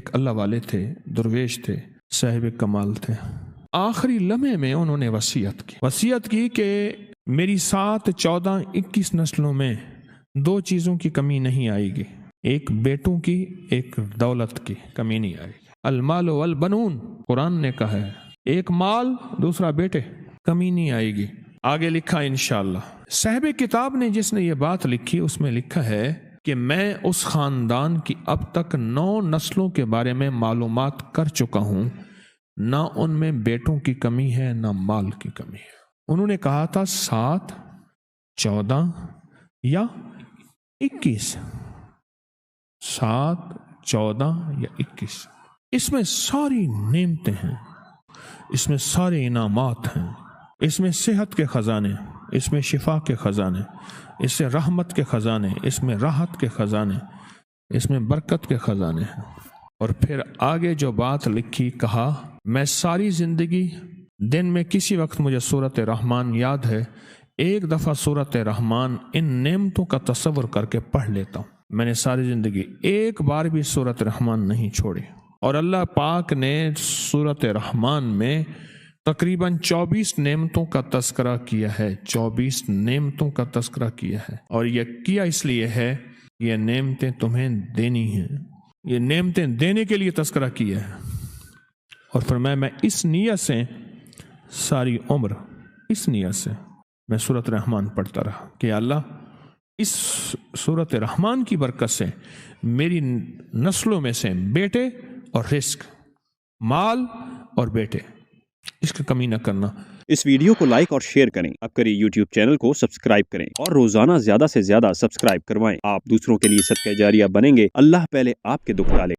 ایک اللہ والے تھے، درویش تھے، صاحب کمال تھے۔ آخری لمحے میں انہوں نے وصیت کی کہ میری 7، 14، 21 نسلوں میں 2 چیزوں کی کمی نہیں آئے گی، ایک بیٹوں کی، ایک دولت کی کمی نہیں آئے گی۔ المال والبنون قرآن نے کہا ہے، ایک مال، دوسرا بیٹے، کمی نہیں آئے گی۔ آگے لکھا انشاءاللہ، صاحب کتاب نے جس نے یہ بات لکھی اس میں لکھا ہے کہ میں اس خاندان کی اب تک 9 نسلوں کے بارے میں معلومات کر چکا ہوں، نہ ان میں بیٹوں کی کمی ہے نہ مال کی کمی ہے۔ انہوں نے کہا تھا 7، 14 یا 21، 7، 14 یا 21، اس میں ساری نعمتیں ہیں، اس میں سارے انعامات ہیں، اس میں صحت کے خزانے، اس میں شفا کے خزانے، اس سے رحمت کے خزانے، اس میں راحت کے خزانے، اس میں برکت کے خزانے ہیں۔ اور پھر آگے جو بات لکھی، کہا میں ساری زندگی دن میں کسی وقت مجھے سورۃ رحمان یاد ہے، ایک دفعہ سورۃ رحمان ان نعمتوں کا تصور کر کے پڑھ لیتا ہوں۔ میں نے ساری زندگی ایک بار بھی سورۃ رحمان نہیں چھوڑی۔ اور اللہ پاک نے سورۃ رحمان میں تقریباً 24 نعمتوں کا تذکرہ کیا ہے، 24 نعمتوں کا تذکرہ کیا ہے، اور یہ کیا اس لیے ہے، یہ نعمتیں تمہیں دینی ہیں، یہ نعمتیں دینے کے لیے تذکرہ کیا ہے۔ اور فرمایا میں اس نیت سے ساری عمر، اس نیت سے میں سورۃ رحمان پڑھتا رہا کہ اللہ اس سورۃ رحمان کی برکت سے میری نسلوں میں سے بیٹے اور رزق، مال اور بیٹے، اس کی کمی نہ کرنا۔ اس ویڈیو کو لائک اور شیئر کریں، اب کریں یوٹیوب چینل کو سبسکرائب کریں اور روزانہ زیادہ سے زیادہ سبسکرائب کروائیں۔ آپ دوسروں کے لیے صدقہ جاریہ بنیں گے، اللہ پہلے آپ کے دکھ ڈالے۔